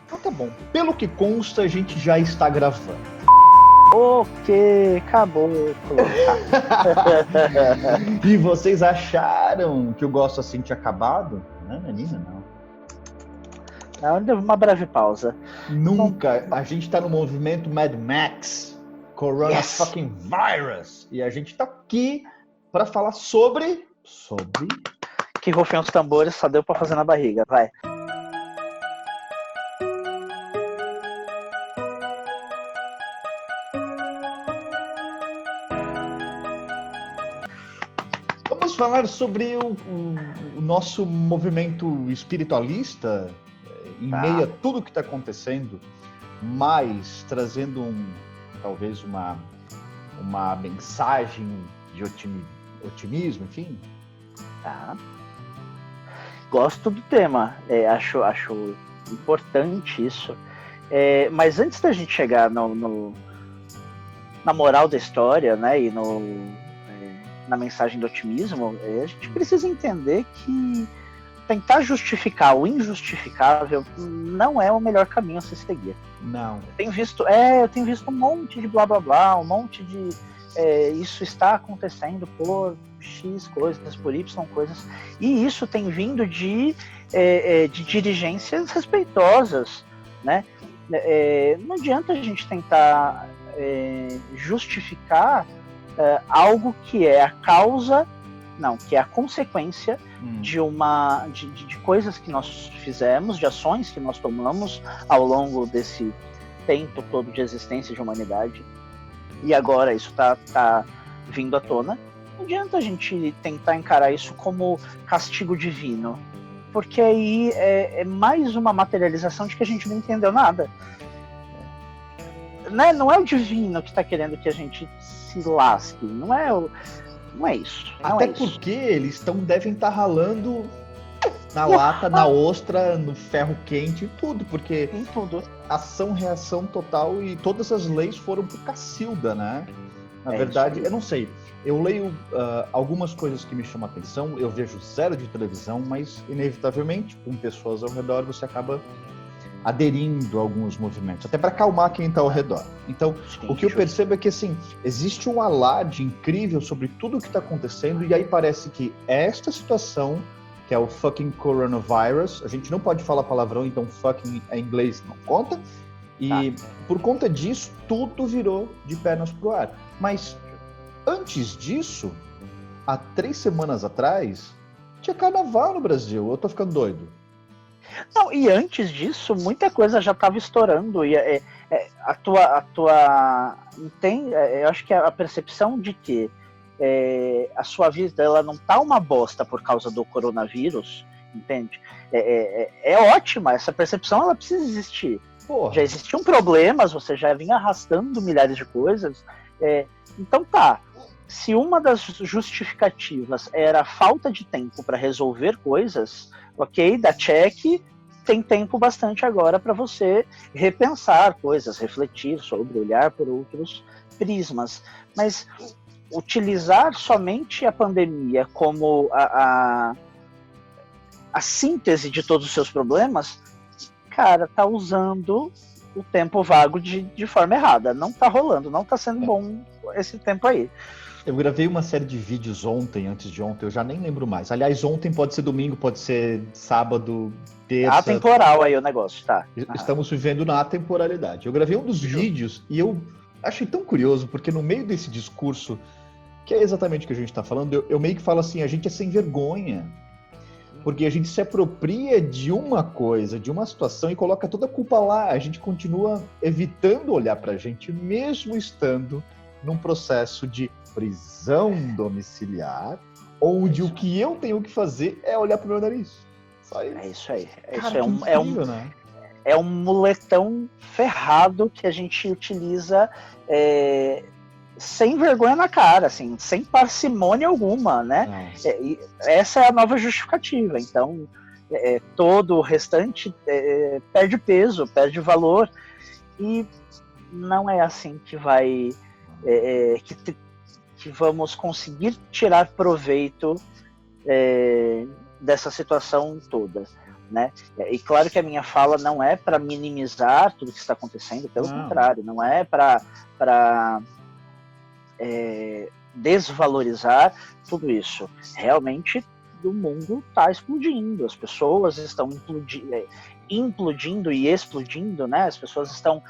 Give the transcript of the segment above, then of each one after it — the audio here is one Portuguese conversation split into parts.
Então tá bom. Pelo que consta, a gente já está gravando. Ok, acabou. E vocês acharam que o Gosto Assim tinha acabado? Não, menina, não. Uma breve pausa. Nunca. A gente tá no movimento Mad Max, Corona Yes. fucking Virus. E a gente tá aqui para falar sobre... Que rufem os tambores, só deu pra fazer na barriga, vai. Vamos falar sobre o nosso movimento espiritualista em meio a tudo que está acontecendo, mas trazendo talvez uma mensagem de otimismo, enfim. Tá. Gosto do tema, acho importante isso. Mas antes da gente chegar na moral da história, né, e na mensagem do otimismo, a gente precisa entender que tentar justificar o injustificável não é o melhor caminho a se seguir. Não. Eu tenho visto um monte de blá blá blá, um monte de isso está acontecendo por X coisas, por Y coisas, e isso tem vindo de dirigências respeitosas, né? Não adianta a gente tentar justificar algo que é a causa, não, que é a consequência de coisas que nós fizemos, de ações que nós tomamos ao longo desse tempo todo de existência de humanidade. E agora isso tá vindo à tona. Não adianta a gente tentar encarar isso como castigo divino, porque aí é mais uma materialização de que a gente não entendeu nada. Né? Não é o divino que está querendo que a gente se lasque, não é isso. Até porque eles devem estar ralando na lata, na ostra, no ferro quente, tudo, porque em tudo. Ação, reação total, e todas as leis foram pro Cacilda, né? Na verdade, eu não sei. Eu leio algumas coisas que me chamam a atenção, eu vejo zero de televisão, mas inevitavelmente, com pessoas ao redor, você acaba aderindo a alguns movimentos, até para acalmar quem está ao redor. Então, o que eu percebo é que, assim, existe um alarde incrível sobre tudo o que está acontecendo, e aí parece que esta situação, que é o fucking coronavirus, a gente não pode falar palavrão, então fucking em inglês não conta, e por conta disso, tudo virou de pernas pro ar. Mas, antes disso, há 3 semanas atrás, tinha carnaval no Brasil, eu tô ficando doido. Não, e antes disso, muita coisa já estava estourando. E eu acho que a percepção de que a sua vida ela não tá uma bosta por causa do coronavírus, entende? É ótima, essa percepção ela precisa existir. Porra. Já existiam problemas, você já vinha arrastando milhares de coisas. Então tá, se uma das justificativas era a falta de tempo para resolver coisas, ok, dá check, tem tempo bastante agora para você repensar coisas, refletir sobre, olhar por outros prismas. Mas utilizar somente a pandemia como a síntese de todos os seus problemas, cara, tá usando o tempo vago de forma errada. Não tá rolando, não tá sendo bom esse tempo aí. Eu gravei uma série de vídeos ontem, antes de ontem, eu já nem lembro mais. Aliás, ontem pode ser domingo, pode ser sábado, terça. Atemporal aí o negócio, tá? Estamos vivendo na atemporalidade. Eu gravei um dos vídeos e eu achei tão curioso, porque no meio desse discurso, que é exatamente o que a gente está falando, eu meio que falo assim, a gente é sem vergonha. Porque a gente se apropria de uma coisa, de uma situação, e coloca toda a culpa lá. A gente continua evitando olhar pra gente, mesmo estando num processo de prisão domiciliar, onde o que eu tenho que fazer é olhar pro meu nariz. Só isso. É isso aí. Incrível, né? É um muletão ferrado que a gente utiliza sem vergonha na cara, assim, sem parcimônia alguma, né? Essa é a nova justificativa. Então, todo o restante perde peso, perde valor, e não é assim que vai... que vamos conseguir tirar proveito dessa situação toda. né? E claro que a minha fala não é para minimizar tudo que está acontecendo, pelo contrário, não é para desvalorizar tudo isso. Realmente o mundo está explodindo, as pessoas estão implodindo e explodindo, né? As pessoas estão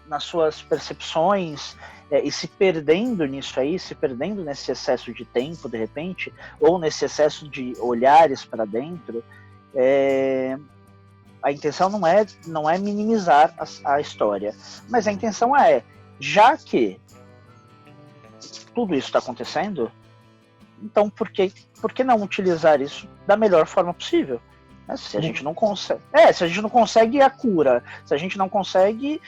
nas suas percepções e se perdendo nisso aí, se perdendo nesse excesso de tempo, de repente, ou nesse excesso de olhares para dentro. A intenção não é minimizar a história, mas a intenção já que tudo isso está acontecendo, então por que não utilizar isso da melhor forma possível? Se a gente não consegue, se a gente não consegue a cura, se a gente não consegue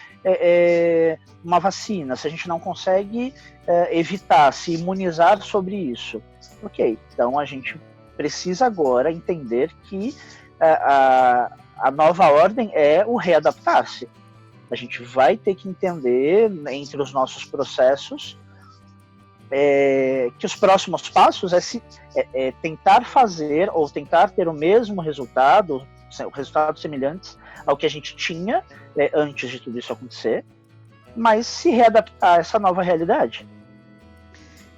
uma vacina, se a gente não consegue evitar, se imunizar sobre isso, ok, então a gente precisa agora entender que a nova ordem é o readaptar-se. A gente vai ter que entender, entre os nossos processos, que os próximos passos é tentar fazer ou tentar ter o mesmo resultado, resultados semelhantes ao que a gente tinha antes de tudo isso acontecer, mas se readaptar a essa nova realidade.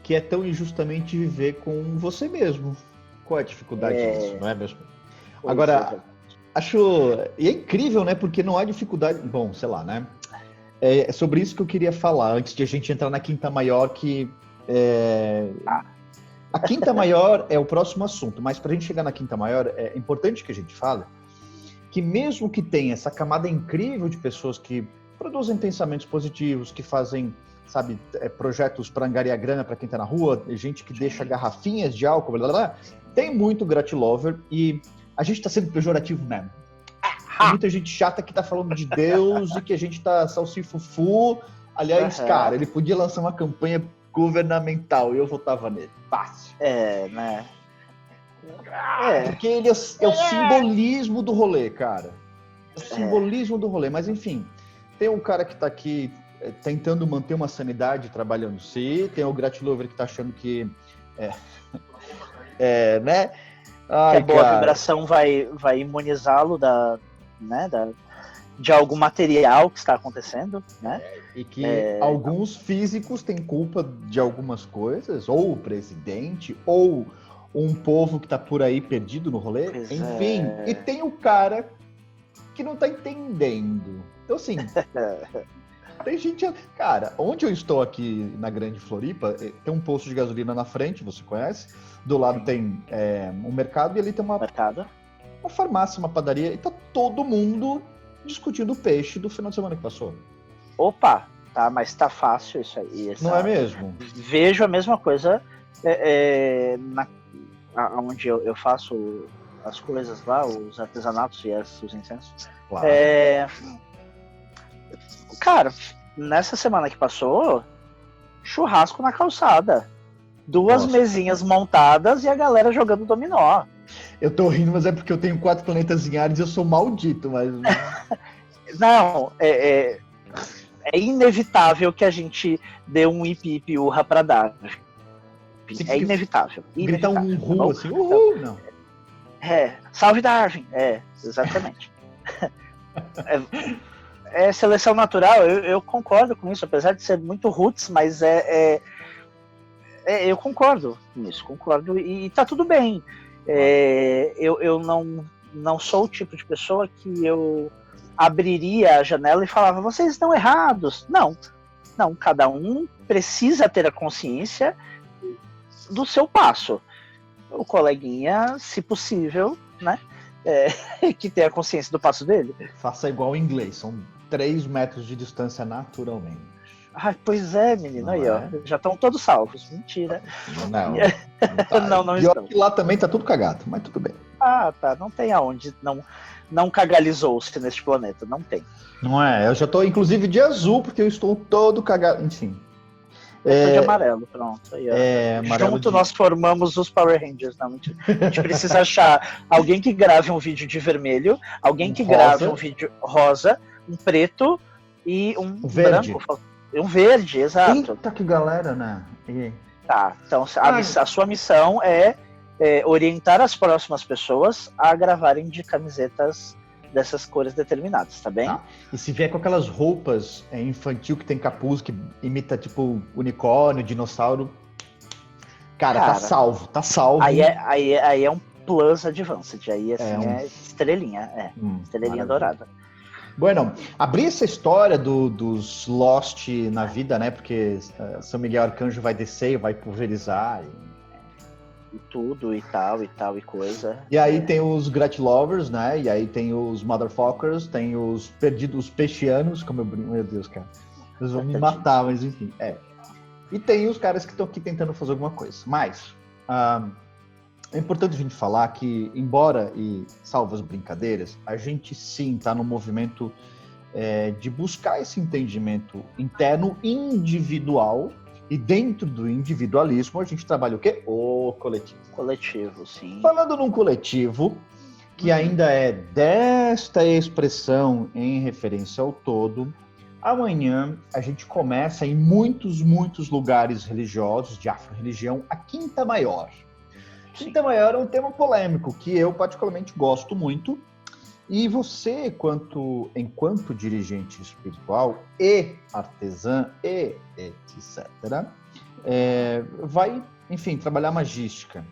Que é tão injustamente viver com você mesmo. Qual é a dificuldade disso, não é mesmo? Agora, acho... E é incrível, né? Porque não há dificuldade... Bom, sei lá, né? É sobre isso que eu queria falar, antes de a gente entrar na Quinta Maior, que... A Quinta Maior é o próximo assunto, mas para a gente chegar na Quinta Maior, é importante que a gente fale que mesmo que tenha essa camada incrível de pessoas que produzem pensamentos positivos, que fazem, sabe, projetos para angariar grana para quem está na rua, gente que deixa garrafinhas de álcool, blá, blá, blá, tem muito gratilover e a gente está sendo pejorativo mesmo. Tem muita gente chata que está falando de Deus e que a gente está salsifufu. Aliás, cara, ele podia lançar uma campanha governamental e eu votava nele. Fácil. Né? Porque ele é o simbolismo do rolê, cara. É o simbolismo do rolê. Mas, enfim, tem um cara que tá aqui tentando manter uma sanidade trabalhando tem o gratilover que tá achando que... né? Ai, que a boa vibração vai imunizá-lo de algum material que está acontecendo, né? E que alguns físicos têm culpa de algumas coisas, ou o presidente, ou um povo que está por aí perdido no rolê, enfim. E tem o cara que não está entendendo. Então, assim, tem gente... Cara, onde eu estou aqui na Grande Floripa, tem um posto de gasolina na frente, você conhece? Do lado tem um mercado e ali tem uma farmácia, uma padaria, e tá todo mundo discutindo o peixe do final de semana que passou. Opa, tá, mas tá fácil isso aí. Não é mesmo? Vejo a mesma coisa onde eu faço as coisas lá, os artesanatos e os incensos. Claro. Cara, nessa semana que passou, churrasco na calçada. Duas mesinhas montadas e a galera jogando dominó. Eu tô rindo, mas é porque eu tenho 4 planetas em Ares e eu sou maldito, mas... Não, é inevitável que a gente dê um hip urra pra dar. É inevitável. Gritar um uhul, assim, uhul, não. Salve Darwin, exatamente. Seleção natural, eu concordo com isso, apesar de ser muito roots, mas eu concordo com isso, e tá tudo bem. Eu não sou o tipo de pessoa que eu abriria a janela e falava, vocês estão errados. Não, cada um precisa ter a consciência do seu passo. O coleguinha, se possível, né, que tenha consciência do passo dele. Faça igual em inglês, são 3 metros de distância naturalmente. Ai, pois menino, aí, ó. Já estão todos salvos. Mentira. Não, não estão. E lá também tá tudo cagado, mas tudo bem. Ah, tá. Não tem aonde. Não cagalizou-se neste planeta. Não tem. Não é? Eu já tô, inclusive, de azul, porque eu estou todo cagado. Enfim. Eu tô de amarelo, pronto. Aí, junto nós formamos os Power Rangers. Não, mentira. A gente precisa achar alguém que grave um vídeo de vermelho, alguém que grave um vídeo rosa, um preto e um verde. Branco. Um verde, exato. Eita, que galera, né? Tá, então a sua missão é orientar as próximas pessoas a gravarem de camisetas dessas cores determinadas, tá bem? E se vier com aquelas roupas infantil que tem capuz, que imita tipo unicórnio, dinossauro, cara, tá salvo. Aí é um plus advanced, aí assim é estrelinha, estrelinha dourada. Bueno, abrir essa história dos Lost na vida, né? Porque São Miguel Arcanjo vai descer, vai pulverizar. E tudo, e tal, e coisa. E aí tem os Gratilovers, né? E aí tem os Motherfuckers, tem os perdidos peixianos, como eu brinco. Meu Deus, cara. Eles vão me matar, mas enfim. E tem os caras que estão aqui tentando fazer alguma coisa. Mas é importante a gente falar que, embora e salvo as brincadeiras, a gente sim está no movimento de buscar esse entendimento interno individual, e dentro do individualismo a gente trabalha o quê? O coletivo. Coletivo, sim. Falando num coletivo que ainda é desta expressão em referência ao todo, amanhã a gente começa em muitos lugares religiosos de afro-religião a Quinta Maior. Quinta Maior é um tema polêmico que eu particularmente gosto muito, e você, enquanto dirigente espiritual e artesã e etc., vai, enfim, trabalhar magística.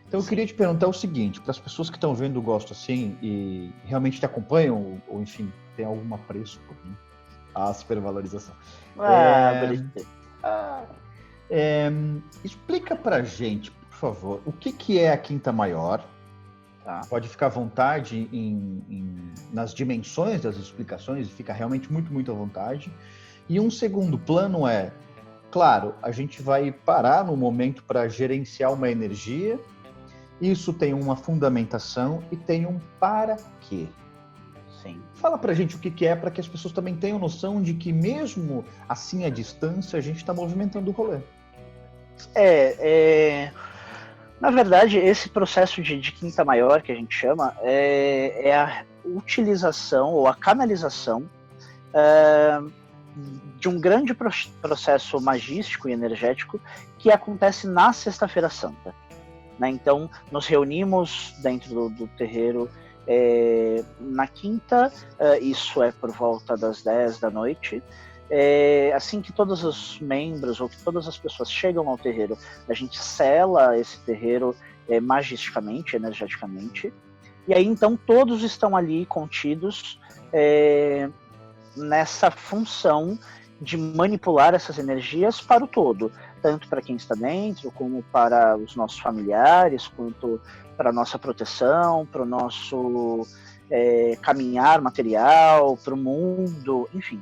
Então eu queria te perguntar o seguinte, para as pessoas que estão vendo o Gosto Assim e realmente te acompanham, ou enfim, tem algum apreço por mim, a supervalorização. Explica pra gente, por favor, o que é a Quinta Maior. Pode ficar à vontade nas dimensões das explicações, e fica realmente muito à vontade. E um segundo plano claro, a gente vai parar no momento para gerenciar uma energia, isso tem uma fundamentação e tem um para quê. Sim. Fala pra gente o que é, para que as pessoas também tenham noção de que mesmo assim à distância, a gente está movimentando o rolê. Na verdade, esse processo de Quinta Maior, que a gente chama, é a utilização ou a canalização de um grande processo magístico e energético que acontece na Sexta-feira Santa. Né? Então, nos reunimos dentro do terreiro na quinta, isso é por volta das 10 da noite. Assim que todos os membros ou que todas as pessoas chegam ao terreiro, a gente sela esse terreiro magisticamente, energeticamente, e aí então todos estão ali contidos nessa função de manipular essas energias para o todo, tanto para quem está dentro, como para os nossos familiares, quanto para a nossa proteção, para o nosso caminhar material, para o mundo, enfim.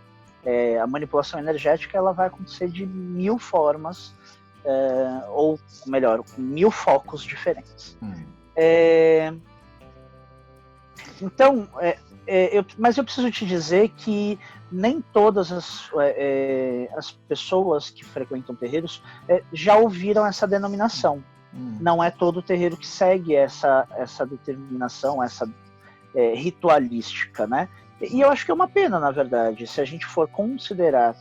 A manipulação energética ela vai acontecer de 1000 formas, ou melhor, com 1000 focos diferentes. Então, mas eu preciso te dizer que nem todas as pessoas que frequentam terreiros já ouviram essa denominação. Não é todo terreiro que segue essa determinação, essa ritualística, né? E eu acho que é uma pena, na verdade, se a gente for considerar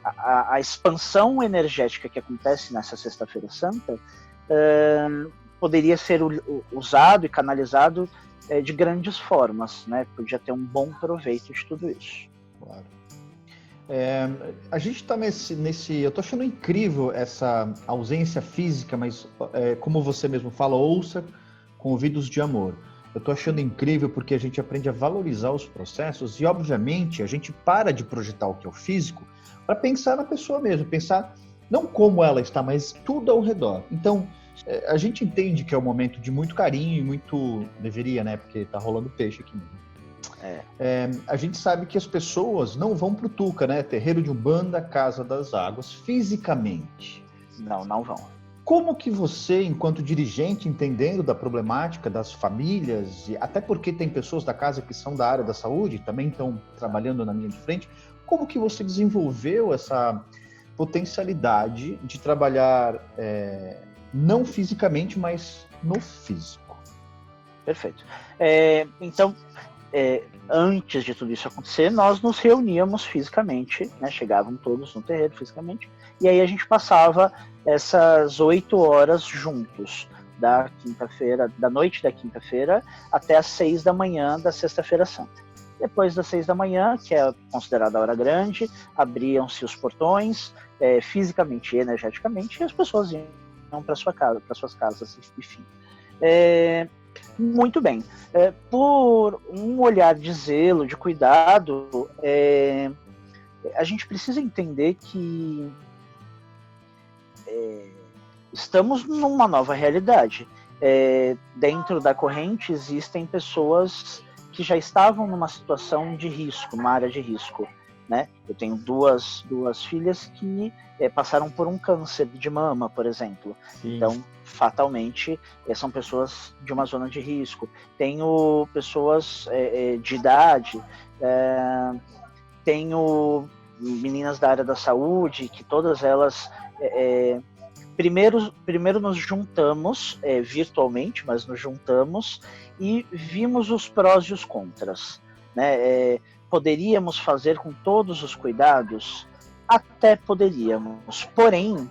a expansão energética que acontece nessa Sexta-feira Santa, poderia ser usado e canalizado de grandes formas, né? Podia ter um bom proveito de tudo isso. Claro. A gente está eu estou achando incrível essa ausência física, mas como você mesmo fala, ouça com ouvidos de amor. Eu estou achando incrível porque a gente aprende a valorizar os processos e, obviamente, a gente para de projetar o que é o físico para pensar na pessoa mesmo, pensar não como ela está, mas tudo ao redor. Então, a gente entende que é um momento de muito carinho e muito... Deveria, né? Porque tá rolando peixe aqui mesmo. A gente sabe que as pessoas não vão pro Tuca, né? Terreiro de Umbanda, Casa das Águas, fisicamente. Não vão. Como que você, enquanto dirigente, entendendo da problemática das famílias, e até porque tem pessoas da casa que são da área da saúde, também estão trabalhando na linha de frente, como que você desenvolveu essa potencialidade de trabalhar não fisicamente, mas no físico? Perfeito. Então, antes de tudo isso acontecer, nós nos reuníamos fisicamente, né? Chegavam todos no terreiro fisicamente, e aí a gente passava essas 8 horas juntos, da quinta-feira, da noite da quinta-feira até as 6 da manhã da sexta-feira santa. Depois das 6 da manhã, que é considerada a hora grande, abriam-se os portões, fisicamente e energeticamente, e as pessoas iam para suas casas, enfim. Muito bem. Por um olhar de zelo, de cuidado, a gente precisa entender que estamos numa nova realidade. Dentro da corrente existem pessoas que já estavam numa situação de risco, numa área de risco, né? Eu tenho duas filhas que passaram por um câncer de mama, por exemplo. Sim. Então, fatalmente, são pessoas de uma zona de risco. Tenho pessoas de idade, tenho meninas da área da saúde, que todas elas... Primeiro nos juntamos, virtualmente, mas nos juntamos e vimos os prós e os contras, né? Poderíamos fazer com todos os cuidados? Até poderíamos, porém,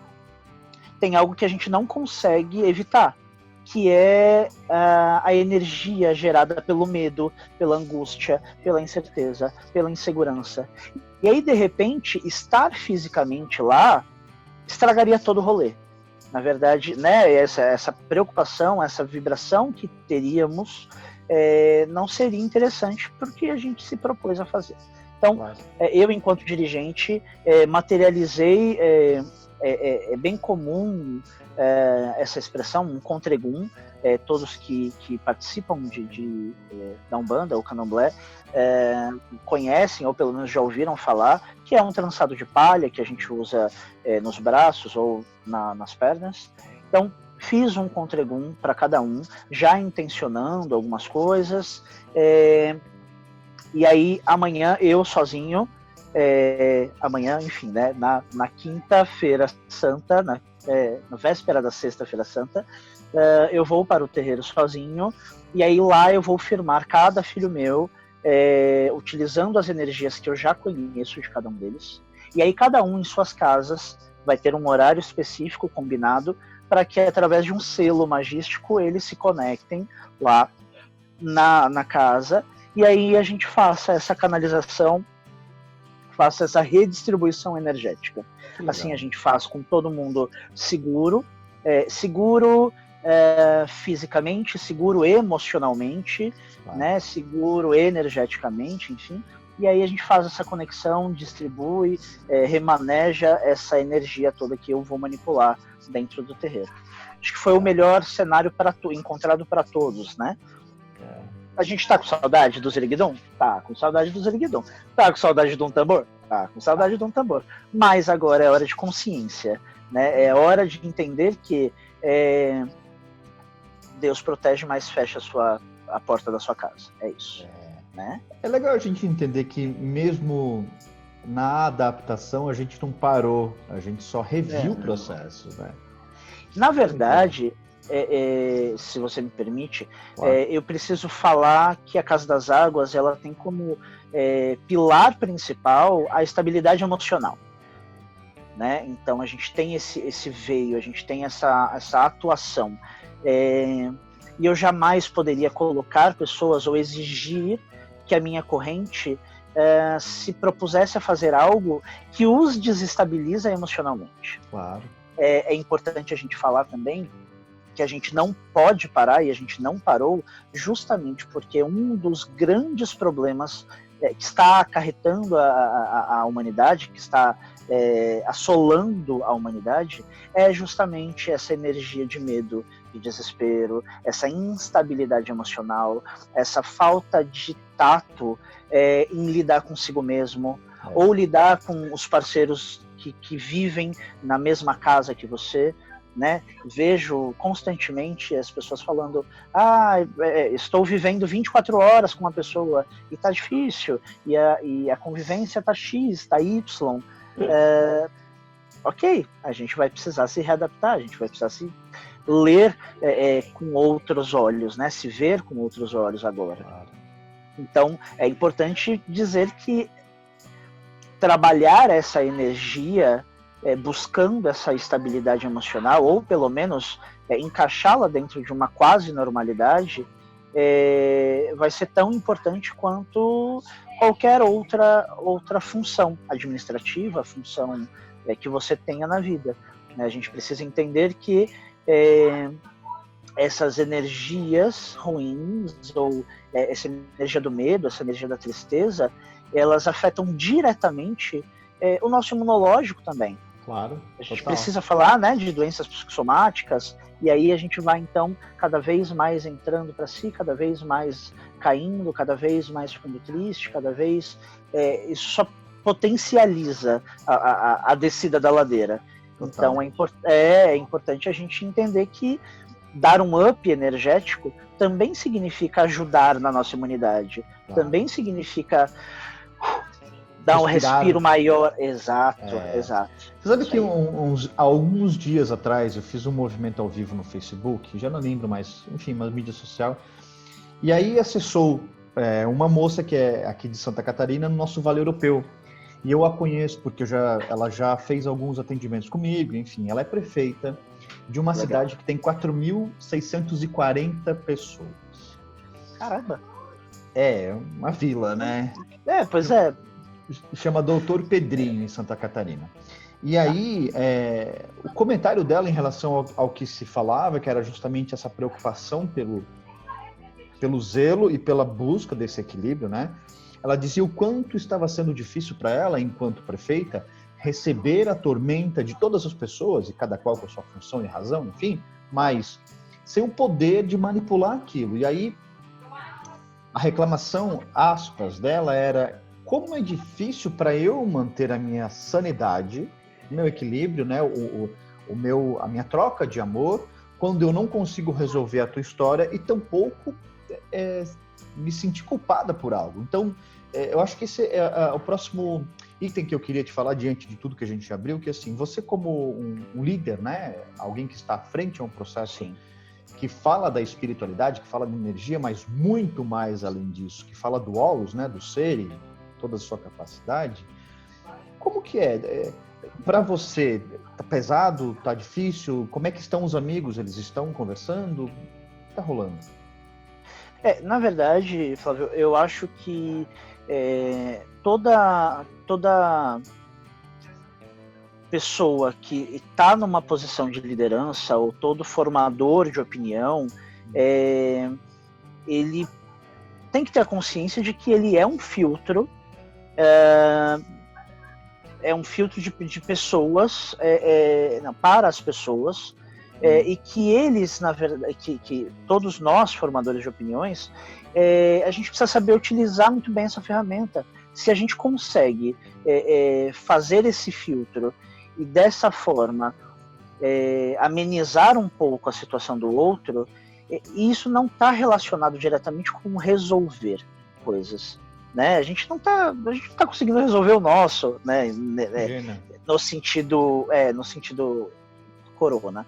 tem algo que a gente não consegue evitar, que é a energia gerada pelo medo, pela angústia, pela incerteza, pela insegurança. E aí, de repente, estar fisicamente lá estragaria todo o rolê. Na verdade, né, essa preocupação, essa vibração que teríamos não seria interessante porque a gente se propôs a fazer. Então, claro. Eu, enquanto dirigente, materializei, é bem comum essa expressão, um contregum, todos que participam da Umbanda ou Candomblé conhecem, ou pelo menos já ouviram falar, que é um trançado de palha que a gente usa nos braços ou nas pernas. Então, fiz um contregum para cada um, já intencionando algumas coisas, e aí amanhã eu sozinho, amanhã, enfim, né, na quinta-feira santa, na véspera da sexta-feira santa, eu vou para o terreiro sozinho, e aí lá eu vou firmar cada filho meu, utilizando as energias que eu já conheço de cada um deles, e aí cada um em suas casas vai ter um horário específico combinado para que através de um selo magístico eles se conectem lá na casa, e aí a gente faça essa canalização, faça essa redistribuição energética. Assim a gente faz com todo mundo seguro, fisicamente, seguro emocionalmente, claro. Né, seguro energeticamente, enfim. E aí a gente faz essa conexão, distribui, remaneja essa energia toda que eu vou manipular dentro do terreiro. Acho que foi o melhor cenário encontrado para todos, né? A gente tá com saudade do Ziriguidum? Tá com saudade do Ziriguidum. Tá com saudade de um tambor? Tá com saudade de um tambor. Mas agora é hora de consciência, né? É hora de entender que Deus protege, mas fecha a porta da sua casa. É isso. Né? É legal a gente entender que mesmo na adaptação a gente não parou, a gente só reviu o processo, né? Na verdade, se você me permite, claro. Eu preciso falar que a Casa das Águas ela tem como pilar principal a estabilidade emocional, né? Então a gente tem esse veio, a gente tem essa atuação, e eu jamais poderia colocar pessoas ou exigir que a minha corrente se propusesse a fazer algo que os desestabiliza emocionalmente. Claro. É importante a gente falar também que a gente não pode parar, e a gente não parou, justamente porque um dos grandes problemas que está acarretando a humanidade, que está assolando a humanidade, é justamente essa energia de medo, de desespero, essa instabilidade emocional, essa falta de tato em lidar consigo mesmo, ou lidar com os parceiros que vivem na mesma casa que você, né? Vejo constantemente as pessoas falando: estou vivendo 24 horas com uma pessoa e tá difícil, e a convivência tá X, tá Y. Ok, a gente vai precisar se readaptar, a gente vai precisar se ler com outros olhos, né? Se ver com outros olhos agora. Então, é importante dizer que trabalhar essa energia buscando essa estabilidade emocional, ou pelo menos encaixá-la dentro de uma quase normalidade, vai ser tão importante quanto qualquer outra função administrativa, função que você tenha na vida. Né? A gente precisa entender que essas energias ruins, ou essa energia do medo, essa energia da tristeza, elas afetam diretamente o nosso imunológico também. Claro. A gente precisa falar, né, de doenças psicossomáticas, e aí a gente vai, então, cada vez mais entrando para si, cada vvez mais caindo, cada vez mais ficando triste, cada vez... isso só potencializa a descida da ladeira. Total. Então, é importante a gente entender que dar um up energético também significa ajudar na nossa imunidade. Claro. Também significa dar um respiro maior. Exato. Você sabe que alguns dias atrás eu fiz um movimento ao vivo no Facebook, já não lembro mais, enfim, uma mídia social, e aí acessou uma moça que é aqui de Santa Catarina, no nosso Vale Europeu. E eu a conheço porque ela já fez alguns atendimentos comigo, enfim, ela é prefeita de uma cidade que tem 4.640 pessoas. Caramba! É, uma vila, né? Pois é. Chama Doutor Pedrinho, em Santa Catarina. E aí, o comentário dela em relação ao que se falava, que era justamente essa preocupação pelo zelo e pela busca desse equilíbrio, né? Ela dizia o quanto estava sendo difícil para ela, enquanto prefeita, receber a tormenta de todas as pessoas, e cada qual com a sua função e razão, enfim, mas sem o poder de manipular aquilo. E aí, a reclamação, aspas, dela era: como é difícil para eu manter a minha sanidade, o meu equilíbrio, né, a minha troca de amor, quando eu não consigo resolver a tua história e tampouco me sentir culpada por algo. Então, eu acho que esse é o próximo item que eu queria te falar, diante de tudo que a gente abriu, que assim, você como um líder, né, alguém que está à frente a um processo Sim. que fala da espiritualidade, que fala de energia, mas muito mais além disso, que fala do holos, né, do ser e toda a sua capacidade, como que para você? Tá pesado? Tá difícil? Como é que estão os amigos? Eles estão conversando? O que tá rolando? Na verdade, Flávio, eu acho que toda pessoa que está numa posição de liderança, ou todo formador de opinião, ele tem que ter a consciência de que ele é um filtro, um filtro de pessoas, para as pessoas, e que eles, na verdade, que todos nós, formadores de opiniões, a gente precisa saber utilizar muito bem essa ferramenta. Se a gente consegue fazer esse filtro e dessa forma amenizar um pouco a situação do outro, isso não está relacionado diretamente com resolver coisas. Né? A gente não tá conseguindo resolver o nosso, né? No sentido corona.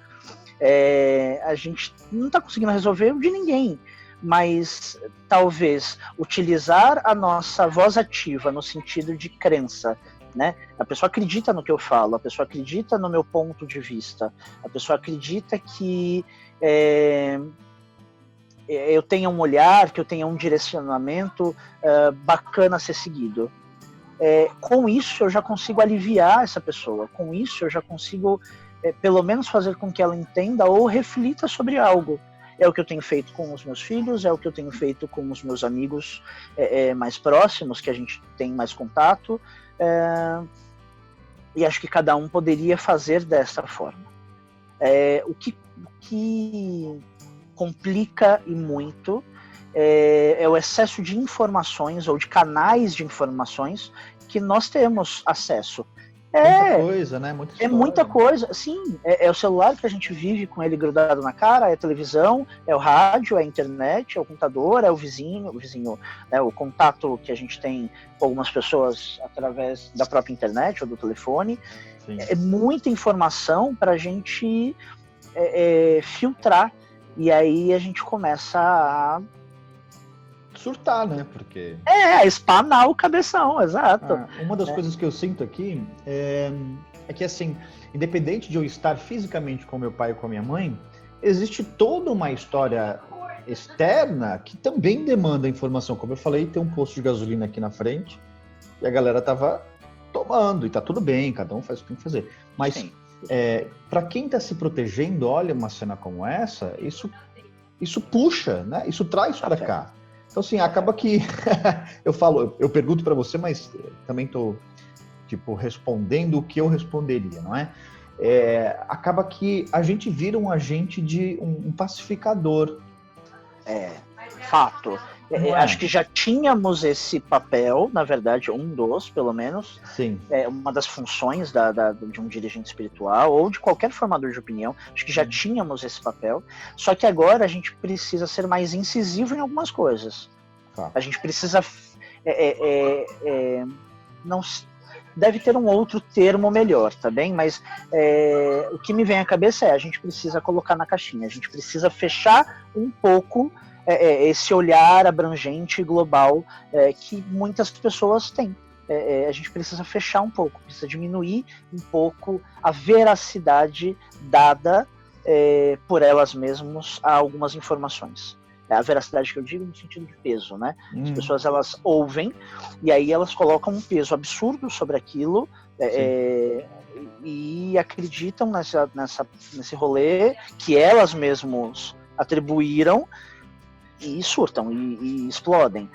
A gente não está conseguindo resolver o de ninguém, mas talvez utilizar a nossa voz ativa no sentido de crença, né? A pessoa acredita no que eu falo, a pessoa acredita no meu ponto de vista, a pessoa acredita que eu tenha um olhar, que eu tenha um direcionamento bacana a ser seguido. Com isso eu já consigo aliviar essa pessoa, com isso eu já consigo pelo menos fazer com que ela entenda ou reflita sobre algo. É o que eu tenho feito com os meus filhos, é o que eu tenho feito com os meus amigos mais próximos, que a gente tem mais contato, e acho que cada um poderia fazer dessa forma. O que complica e muito é o excesso de informações ou de canais de informações que nós temos acesso. Muita coisa, né? Muita coisa, sim. É o celular que a gente vive com ele grudado na cara, é a televisão, é o rádio, é a internet, é o computador, é o vizinho, né, o contato que a gente tem com algumas pessoas através da própria internet ou do telefone. Sim. É muita informação para a gente filtrar, e aí a gente começa a surtar, né? Porque espanar o cabeção, exato. Uma das coisas que eu sinto aqui é É que assim, independente de eu estar fisicamente com meu pai e com a minha mãe, existe toda uma história externa que também demanda informação. Como eu falei, tem um posto de gasolina aqui na frente e a galera tava tomando e tá tudo bem, cada um faz o que tem que fazer. Mas para quem está se protegendo, olha uma cena como essa, isso puxa, né? Isso traz para cá. Então assim, acaba que eu pergunto para você, mas também tô tipo respondendo o que eu responderia, não é? Acaba que a gente vira um agente de um pacificador. Fato. Acho que já tínhamos esse papel, na verdade, pelo menos. Sim. Uma das funções de um dirigente espiritual ou de qualquer formador de opinião. Acho que já tínhamos esse papel. Só que agora a gente precisa ser mais incisivo em algumas coisas. A gente precisa... não deve ter um outro termo melhor, tá bem? Mas o que me vem à cabeça a gente precisa colocar na caixinha. A gente precisa fechar um pouco esse olhar abrangente e global que muitas pessoas têm. A gente precisa fechar um pouco, precisa diminuir um pouco a veracidade dada por elas mesmas a algumas informações. A veracidade que eu digo no sentido de peso, né? As pessoas, elas ouvem e aí elas colocam um peso absurdo sobre aquilo e acreditam nesse rolê que elas mesmas atribuíram e surtam e explodem,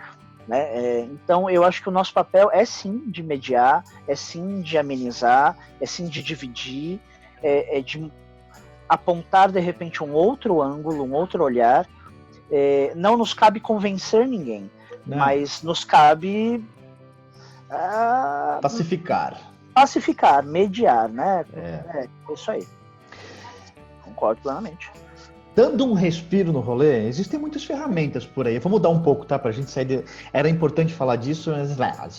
né? Então eu acho que o nosso papel é sim de mediar, é sim de amenizar, é sim de dividir, de apontar de repente um outro ângulo, um outro olhar. Não nos cabe convencer ninguém, mas nos cabe pacificar, mediar, né? É isso aí. Concordo plenamente. Dando um respiro no rolê, existem muitas ferramentas por aí. Vamos mudar um pouco, tá? Pra gente sair de... Era importante falar disso, mas...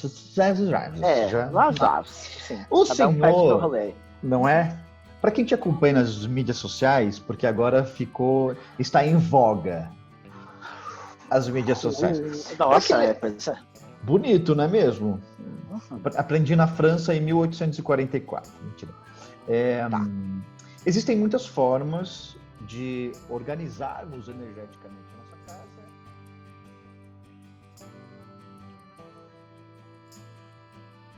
Sim. O senhor, não é? Para quem te acompanha nas mídias sociais, porque agora está em voga as mídias sociais. Nossa, bonito, não é mesmo? Aprendi na França em 1844. Mentira. Existem muitas formas de organizarmos energeticamente